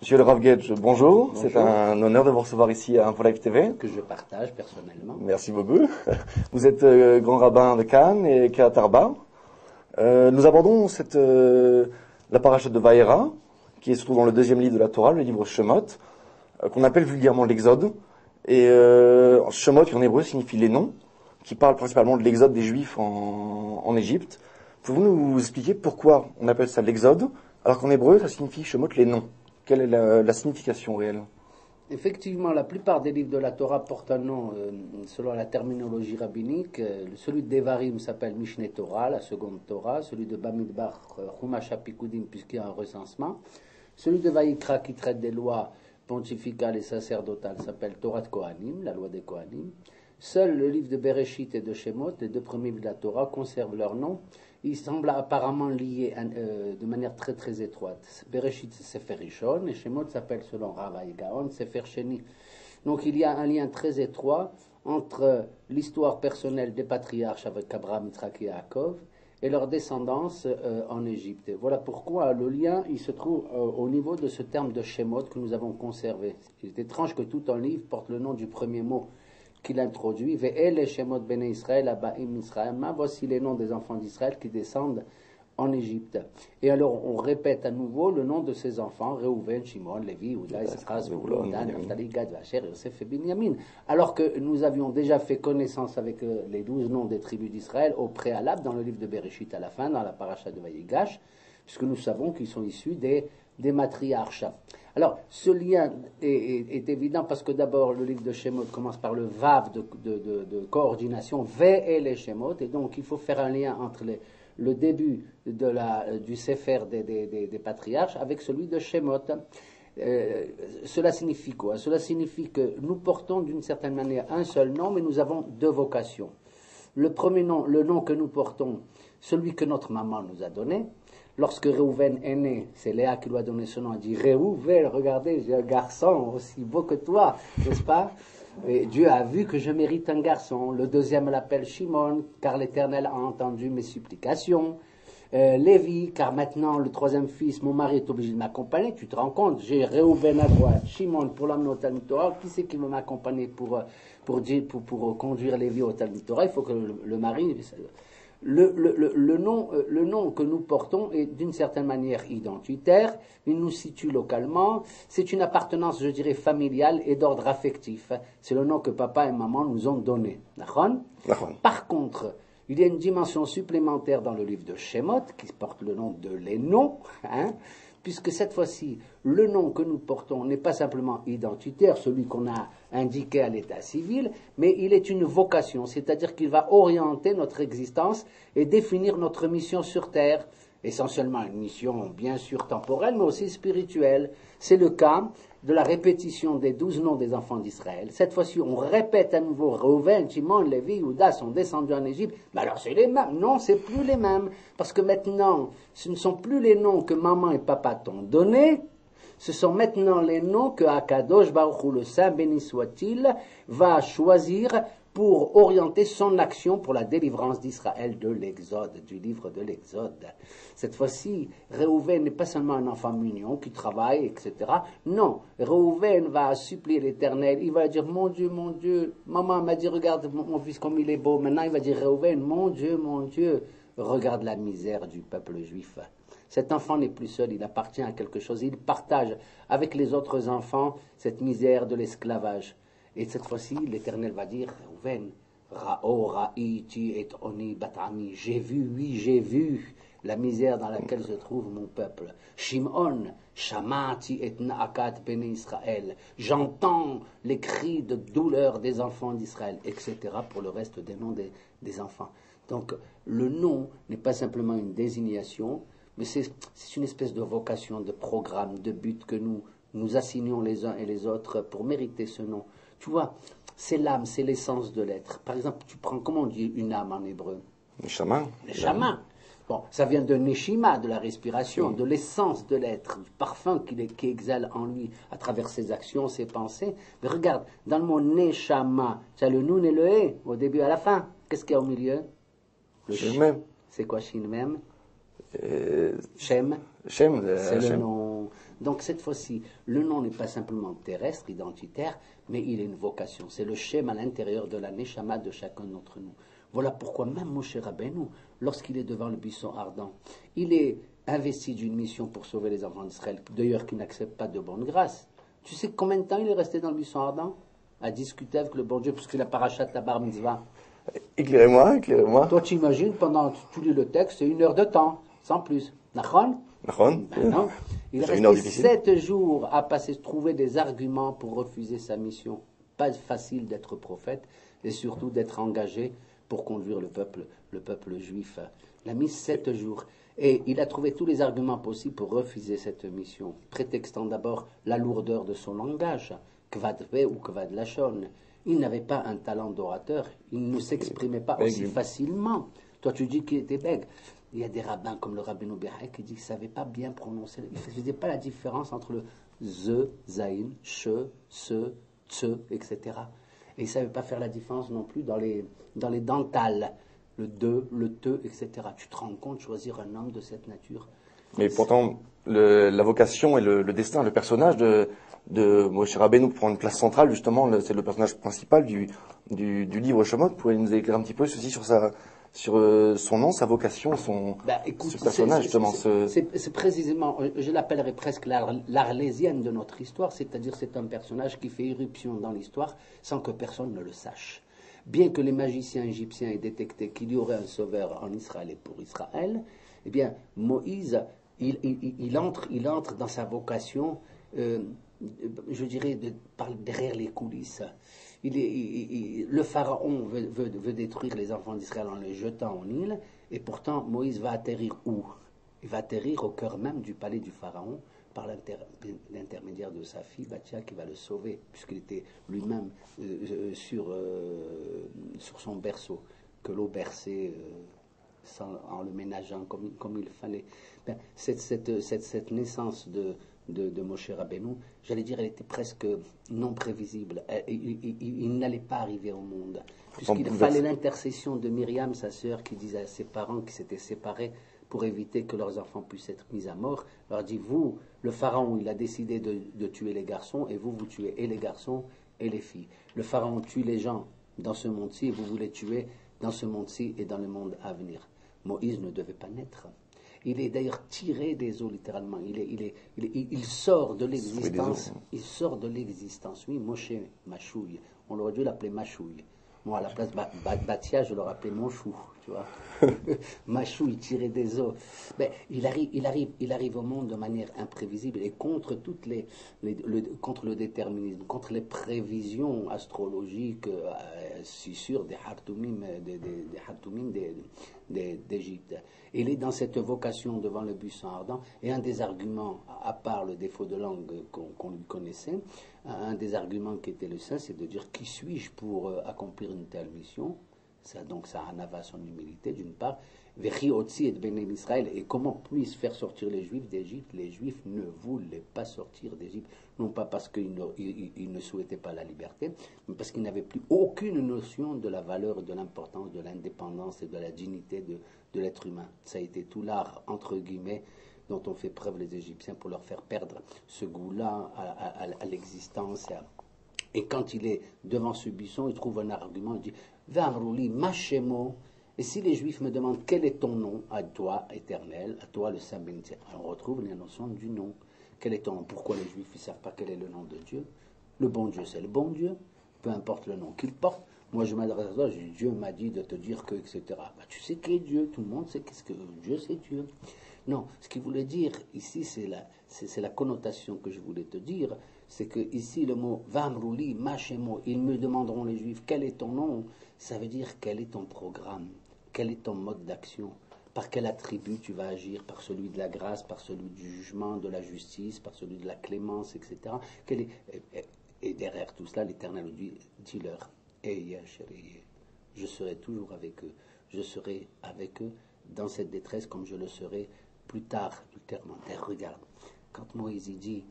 Monsieur le Rav Gedge, bonjour. C'est un honneur de vous recevoir ici à Info Live TV. Que je partage personnellement. Merci beaucoup. Vous êtes grand rabbin de Cannes et Kiryat Arba. Nous abordons la paracha de Vaïra, qui se trouve dans le deuxième livre de la Torah, le livre Shemot, qu'on appelle vulgairement l'Exode. Et Shemot, qui en hébreu signifie les noms, qui parle principalement de l'exode des Juifs en Égypte. Pouvez-vous nous expliquer pourquoi on appelle ça l'Exode, alors qu'en hébreu, ça signifie Shemot les noms? Quelle est la signification réelle? Effectivement, la plupart des livres de la Torah portent un nom selon la terminologie rabbinique. Celui de Devarim s'appelle Mishneh Torah, la seconde Torah. Celui de Bamidbar, Chumash HaPikudim, puisqu'il y a un recensement. Celui de Vaïkra, qui traite des lois pontificales et sacerdotales, s'appelle Torah de Kohanim, la loi des Kohanim. Seul le livre de Bereshit et de Shemot, les deux premiers livres de la Torah, conservent leur nom. Ils semblent apparemment liés de manière très très étroite. Bereshit, c'est Sefer Rishon, et Shemot s'appelle, selon Rav Gaon, Sefer Sheni. Donc il y a un lien très étroit entre l'histoire personnelle des patriarches avec Abraham, Yitzhak et Yaakov et leur descendance en Égypte. Voilà pourquoi le lien il se trouve au niveau de ce terme de Shemot que nous avons conservé. Il est étrange que tout un livre porte le nom du premier mot qu'il introduit, Ve'ele Shemot Bene Israël Abaim Israël, voici les noms des enfants d'Israël qui descendent en Égypte. Et alors on répète à nouveau le nom de ces enfants, Reuven, Shimon, Lévi, Yehuda, Issachar, Zvulun, Dan, Naphtali, Gad, Asher, Yosef et Binyamin. Alors que nous avions déjà fait connaissance avec les 12 noms des tribus d'Israël au préalable dans le livre de Bereshit à la fin, dans la paracha de Vayigash, puisque nous savons qu'ils sont issus des matriarches. Alors, ce lien est évident parce que d'abord, le livre de Shemot commence par le vav de coordination, Ve et les Shemot, et donc il faut faire un lien entre le début du Sefer des patriarches avec celui de Shemot. Cela signifie quoi? Cela signifie que nous portons d'une certaine manière un seul nom, mais nous avons deux vocations. Le premier nom, le nom que nous portons, celui que notre maman nous a donné. Lorsque Reuven est né, c'est Léa qui lui a donné ce nom. Elle dit Reuven, regardez, j'ai un garçon aussi beau que toi, n'est-ce pas? Et Dieu a vu que je mérite un garçon. Le deuxième l'appelle Shimon, car l'Éternel a entendu mes supplications. Lévi, car maintenant le troisième fils, mon mari est obligé de m'accompagner. Tu te rends compte, j'ai Reuven à droite, Shimon pour l'amener au Talmud Torah. Qui c'est qui veut m'accompagner pour conduire Lévi au Talmud Torah? Il faut que le mari... Le nom que nous portons est d'une certaine manière identitaire, il nous situe localement, c'est une appartenance, je dirais, familiale et d'ordre affectif. C'est le nom que papa et maman nous ont donné. D'accord? Par contre, il y a une dimension supplémentaire dans le livre de Shemot qui porte le nom de les noms, puisque cette fois-ci, le nom que nous portons n'est pas simplement identitaire, celui qu'on a indiqué à l'état civil, mais il est une vocation, c'est-à-dire qu'il va orienter notre existence et définir notre mission sur Terre, essentiellement une mission bien sûr temporelle, mais aussi spirituelle. C'est le cas de la répétition des 12 noms des enfants d'Israël. Cette fois-ci, on répète à nouveau Reuven, Shimon, Lévi, Yehuda sont descendus en Égypte. Mais alors c'est les mêmes. Non, c'est plus les mêmes. Parce que maintenant, ce ne sont plus les noms que maman et papa t'ont donnés. Ce sont maintenant les noms que Akadosh Baruch Hu, le Saint béni soit-il, va choisir pour orienter son action pour la délivrance d'Israël de l'Exode, du livre de l'Exode. Cette fois-ci, Reuven n'est pas seulement un enfant mignon qui travaille, etc. Non, Reuven va supplier l'Éternel, il va dire, mon Dieu, maman m'a dit, regarde mon fils comme il est beau. Maintenant, il va dire, Reuven, mon Dieu, regarde la misère du peuple juif. Cet enfant n'est plus seul, il appartient à quelque chose, il partage avec les autres enfants cette misère de l'esclavage. Et cette fois-ci, l'Éternel va dire, Reuven, Ra'o ra'iti et oni batami, j'ai vu la misère dans laquelle se trouve mon peuple. Shimon, shamati et na'akat bene Israël, j'entends les cris de douleur des enfants d'Israël, etc. pour le reste des noms des enfants. Donc, le nom n'est pas simplement une désignation, mais c'est une espèce de vocation, de programme, de but que nous assignons les uns et les autres pour mériter ce nom. Tu vois, c'est l'âme, c'est l'essence de l'être. Par exemple, tu prends, comment on dit une âme en hébreu? Neshama. Neshama. Bon, ça vient de Neshima, de la respiration, de l'essence de l'être, du parfum qui exhale en lui à travers ses actions, ses pensées. Mais regarde, dans le mot Neshama, tu as le Nun et le He, au début et à la fin. Qu'est-ce qu'il y a au milieu? Le Shin. C'est quoi Shin Mem? Shem. Shem, c'est le nom Donc cette fois-ci, le nom n'est pas simplement terrestre, identitaire, mais il est une vocation. C'est le schéma à l'intérieur de la neshama de chacun d'entre nous. Voilà pourquoi même Moshe Rabbeinu, lorsqu'il est devant le buisson ardent, il est investi d'une mission pour sauver les enfants d'Israël, d'ailleurs qui n'acceptent pas de bonne grâce. Tu sais combien de temps il est resté dans le buisson ardent à discuter avec le bon Dieu, puisque la parachat la bar mitzvah. Éclairez-moi, éclairez-moi. Toi, tu imagines, pendant que tu lis le texte, c'est 1 heure de temps, sans plus. Nachon? Nachon. Ben non. Il est C'est une heure resté difficile. 7 jours à trouver des arguments pour refuser sa mission. Pas facile d'être prophète et surtout d'être engagé pour conduire le peuple juif. Il a mis 7 jours. Et il a trouvé tous les arguments possibles pour refuser cette mission, prétextant d'abord la lourdeur de son langage, kvad ve ou kvad lachon. Il n'avait pas un talent d'orateur, il ne s'exprimait pas aussi facilement. Toi, tu dis qu'il était bègue. Il y a des rabbins comme le rabbin Obéhek qui dit qu'il ne savait pas bien prononcer. Il ne faisait pas la différence entre le ze, zain, che, se, tse, etc. Et il ne savait pas faire la différence non plus dans les dentales, le de, le te, etc. Tu te rends compte, choisir un homme de cette nature. Mais pourtant, la vocation et le destin, le personnage de Moshe Rabbeinu prend une place centrale, justement, c'est le personnage principal du livre Shemot. Pouvez nous éclairer un petit peu ceci sur son nom, sa vocation, ce personnage, justement. C'est précisément, je l'appellerais presque l'Arlésienne de notre histoire, c'est-à-dire c'est un personnage qui fait irruption dans l'histoire sans que personne ne le sache. Bien que les magiciens égyptiens aient détecté qu'il y aurait un sauveur en Israël et pour Israël, eh bien, Moïse, il entre dans sa vocation, je dirais, par derrière les coulisses. Le pharaon veut détruire les enfants d'Israël en les jetant au Nil, et pourtant Moïse va atterrir où? Il va atterrir au cœur même du palais du pharaon par l'intermédiaire de sa fille Bathia qui va le sauver, puisqu'il était lui-même sur son berceau, que l'eau berçait en le ménageant comme il fallait. Ben, cette naissance de Moshe Rabbeinu, j'allais dire, elle était presque non prévisible. Il n'allait pas arriver au monde, puisqu'il fallait l'intercession de Myriam, sa sœur, qui disait à ses parents qui s'étaient séparés pour éviter que leurs enfants puissent être mis à mort. Il leur dit, vous, le pharaon, il a décidé de tuer les garçons, et vous tuez et les garçons et les filles. Le pharaon tue les gens dans ce monde-ci, et vous voulez tuer dans ce monde-ci et dans le monde à venir. Moïse ne devait pas naître. Il est d'ailleurs tiré des eaux, littéralement. Il sort de l'existence. Il sort de l'existence. Oui, Moshe Machouille. On aurait dû l'appeler Machouille. Moi, à la place Bathia, je l'aurais appelé Monchou, tu vois. Machouille, tiré des eaux. Mais il arrive au monde de manière imprévisible et contre contre le déterminisme, contre les prévisions astrologiques si sûres des Hartoumim d'Égypte. Il est dans cette vocation devant le buisson ardent, et un des arguments, à part le défaut de langue qu'on lui connaissait, un des arguments qui était le sien, c'est de dire qui suis-je pour accomplir une telle mission. Ça, donc ça en avait son humilité d'une part. Vechi otzi et benem Israël, et comment puisse faire sortir les Juifs d'Égypte? Les Juifs ne voulaient pas sortir d'Égypte, non pas parce qu'ils ne souhaitaient pas la liberté, mais parce qu'ils n'avaient plus aucune notion de la valeur, de l'importance, de l'indépendance et de la dignité de l'être humain. Ça a été tout l'art, entre guillemets, dont ont fait preuve les Égyptiens pour leur faire perdre ce goût-là à l'existence. Et quand il est devant ce buisson, il trouve un argument, il dit « V'amrouli machemo » et si les Juifs me demandent quel est ton nom, à toi, éternel, à toi, le Saint béni, on retrouve la notion du nom. Quel est ton nom? Pourquoi les Juifs ne savent pas quel est le nom de Dieu? Le bon Dieu, c'est le bon Dieu, peu importe le nom qu'il porte. Moi, je m'adresse à toi, je dis, Dieu m'a dit de te dire que, etc. Bah, tu sais qui est Dieu, tout le monde sait qu'est-ce que Dieu, c'est Dieu. Non, ce qu'il voulait dire ici, c'est la connotation que je voulais te dire, c'est que ici le mot Vamrouli, Machemo, ils me demanderont les Juifs quel est ton nom, ça veut dire quel est ton programme, quel est ton mode d'action, par quel attribut tu vas agir, par celui de la grâce, par celui du jugement, de la justice, par celui de la clémence, etc. Et derrière tout cela, l'Éternel dit-leur, je serai toujours avec eux, je serai avec eux dans cette détresse comme je le serai plus tard, ultérieurement. Regarde, quand Moïse dit,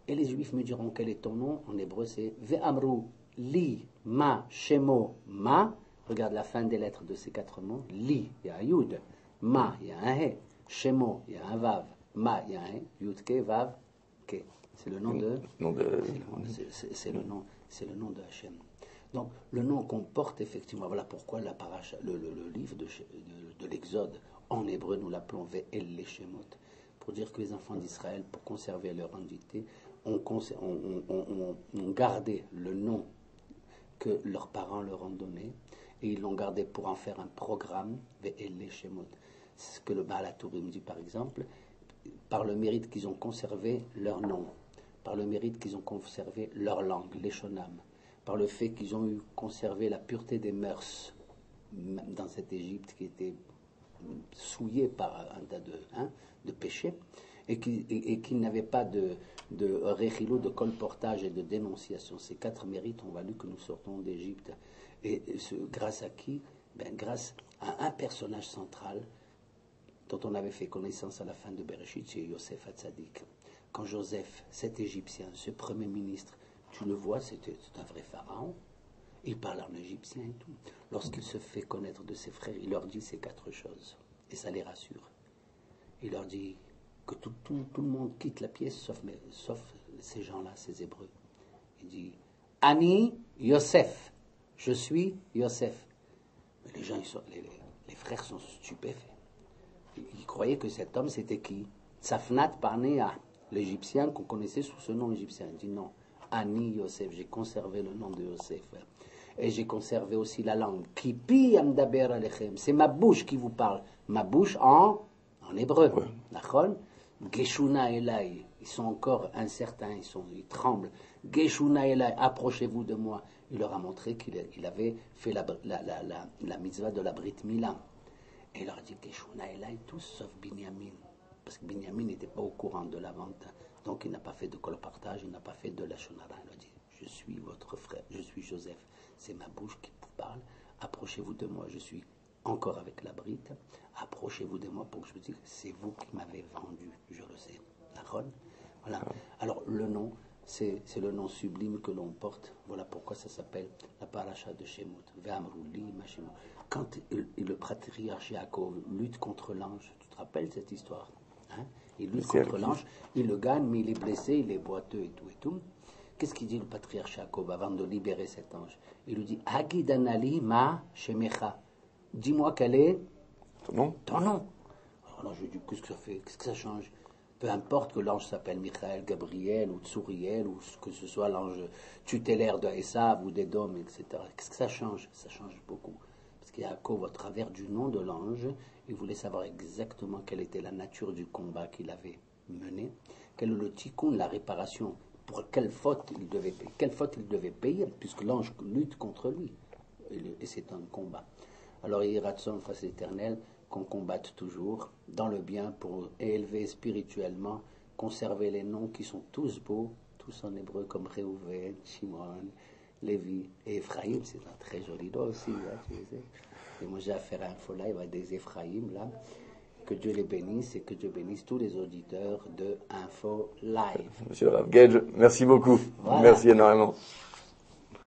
et les Juifs me diront quel est ton nom, en hébreu c'est Ve'amru li ma shemo ma. Regarde la fin des lettres de ces 4 mots. Li, il y a un yud. Ma, il y a un he. Shemo, il y a un vav. Ma, il y a un he. Yud ke, vav Ok. C'est le nom de... Nom de... C'est le nom de Hachem. Donc, le nom comporte effectivement, voilà pourquoi la paracha, le livre de l'Exode, en hébreu, nous l'appelons Ve'el Leshemot, pour dire que les enfants d'Israël, pour conserver leur identité, ont gardé le nom que leurs parents leur ont donné, et ils l'ont gardé pour en faire un programme, Ve'el Leshemot. C'est ce que le Baal HaTurim dit, par exemple, par le mérite qu'ils ont conservé leur nom, par le mérite qu'ils ont conservé leur langue, l'Eshonam, par le fait qu'ils ont conservé la pureté des mœurs dans cette Égypte qui était souillée par un tas de péchés, et qui n'avait pas de réchilo, de colportage et de dénonciation. Ces 4 mérites ont valu que nous sortons d'Égypte. Et grâce à qui? Grâce à un personnage central dont on avait fait connaissance à la fin de Bereshit, c'est Yosef Hatzadik. Quand Joseph, cet Égyptien, ce premier ministre, tu le vois, c'est un vrai pharaon. Il parle en égyptien et tout. Lorsqu'il se fait connaître de ses frères, il leur dit ces 4 choses. Et ça les rassure. Il leur dit que tout le monde quitte la pièce, sauf ces gens-là, ces Hébreux. Il dit, Ani Yosef. Je suis Yosef. Mais les gens, les frères sont stupéfaits. Ils croyaient que cet homme, c'était qui? Safnat Parnéa, l'Égyptien qu'on connaissait sous ce nom égyptien. Il dit non. Ani Yosef, j'ai conservé le nom de Yosef. Et j'ai conservé aussi la langue. Kipi amdaber alechem. C'est ma bouche qui vous parle. Ma bouche en hébreu. D'accord? Geshuna Elai. Ils sont encore incertains, ils tremblent. Geshuna Elai, approchez-vous de moi. Il leur a montré qu'il avait fait la mitzvah de la Brit Mila. Et il leur a dit Geshuna Elai, tous sauf Binyamin. Parce que Binyamin n'était pas au courant de la vente. Donc il n'a pas fait de colpartage, il n'a pas fait de la shonara. Il a dit, je suis votre frère, je suis Joseph. C'est ma bouche qui vous parle. Approchez-vous de moi, je suis encore avec la brite. Approchez-vous de moi pour que je vous dise, c'est vous qui m'avez vendu, je le sais. D'accord? Voilà. Alors le nom, c'est le nom sublime que l'on porte. Voilà pourquoi ça s'appelle la paracha de Shemot. Ve'amruli ma Shemot. Quand le patriarche Yaakov lutte contre l'ange, tu te rappelles cette histoire? Il lutte contre l'ange, il le gagne, mais il est blessé, il est boiteux et tout. Qu'est-ce qu'il dit le patriarche Jacob avant de libérer cet ange? Il lui dit Agidanali ma shemecha. Dis-moi quel est ton nom. Alors là, je lui dis qu'est-ce que ça fait? Qu'est-ce que ça change? Peu importe que l'ange s'appelle Michael, Gabriel ou Tsuriel, ou que ce soit l'ange tutélaire de Esav ou d'Édom, etc. Qu'est-ce que ça change? Ça change beaucoup. Parce qu'il y a Jacob, à travers du nom de l'ange, il voulait savoir exactement quelle était la nature du combat qu'il avait mené, quel est le tikkun, la réparation, pour quelle faute il devait payer, puisque l'ange lutte contre lui, et c'est un combat. Alors il y a ratson face éternelle qu'on combatte toujours dans le bien pour élever spirituellement, conserver les noms qui sont tous beaux, tous en hébreu comme Réhouven, Shimon, Lévi et Ephraïm, c'est un très joli nom aussi, tu sais. Et moi j'ai affaire à Info Live à des Ephraïm là. Que Dieu les bénisse et que Dieu bénisse tous les auditeurs de Info Live. Monsieur le Rav Gage, merci beaucoup. Voilà. Merci énormément.